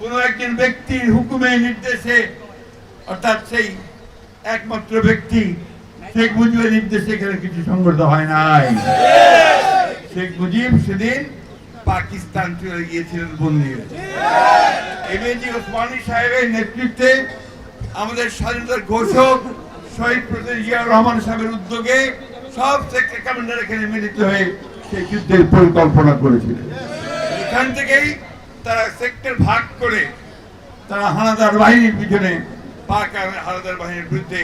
কোনো একজন ব্যক্তির হুকুমে নির্দেশে অর্থাৎ সেই একমাত্র ব্যক্তি শেখ মুজিবের নির্দেশে এখানে কিছু সংঘটিত হয় নাই। শেখ মুজিব সেদিন পাকিস্তান চলে গিয়েছিলেন বন্দী হয়ে। এমএজি ওসমানী সাহেবের নেতৃত্বে আমাদের স্বাধীনতার ঘোষক শহীদ প্রেসিডেন্ট জিয়াউর রহমান সাহেবের উদ্যোগে সব সেক্টর কমান্ডার এখানে মিলিত হয়ে সেই যুদ্ধের পরিকল্পনা করেছিলেন। এখান থেকেই তারা সেক্টর ভাগ করে তারা হানাদার বাহিনীর পিছনে পাক হানাদার বাহিনীর বিরুদ্ধে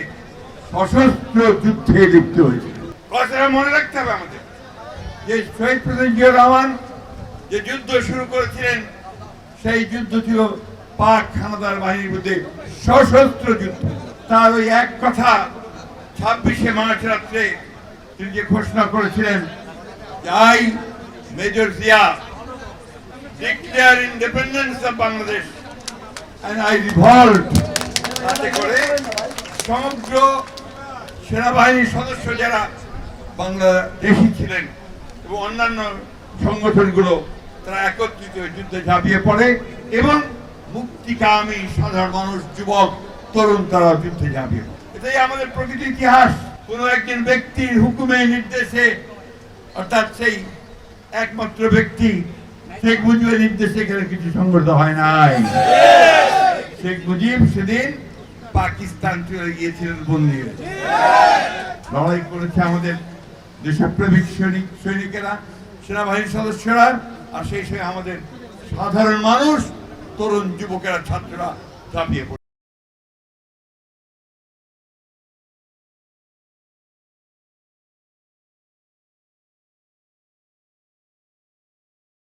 সশস্ত্র যুদ্ধে লিপ্ত হয়েছিল। কথাটা মনে রাখতে হবে আমাদের যে শহীদ প্রেসিডেন্ট জিয়াউর রহমান যে যুদ্ধ শুরু করেছিলেন সেই যুদ্ধ ছিল পাক হানাদার বাহিনীর বিরুদ্ধে সশস্ত্র যুদ্ধ। তার ওই এক কথা 26শে মার্চ রাত্রে তিনি যে ঘোষণা করেছিলেন I, Major Zia, declare independence of Bangladesh and I revolt, তাতে করে সমগ্র সেনাবাহিনীর সদস্য যারা বাংলাদেশি ছিলেন এবং অন্যান্য সংগঠনগুলো তারা একত্রিত হয়ে যুদ্ধে ঝাঁপিয়ে পড়ে এবং মুক্তিকামী সাধারণ মানুষ, যুবক, তরুণ তারা যুদ্ধে ঝাঁপিয়ে পড়ে। এটাই আমাদের প্রকৃত ইতিহাস। কোনো একজন ব্যক্তির হুকুমে নির্দেশে অর্থাৎ সেই একমাত্র ব্যক্তি শেখ মুজিবের নির্দেশে এখানে কিছু সংঘটিত হয় নাই। শেখ মুজিব সেদিন পাকিস্তান চলে গিয়েছিলেন বন্দী হয়ে। লড়াই করেছে আমাদের দেশপ্রেমিক সৈনিকেরা, সেনাবাহিনীর সদস্যরা, আর সেই সময় আমাদের সাধারণ মানুষ, তরুণ যুবকেরা, ছাত্ররা ঝাঁপিয়ে পড়ে।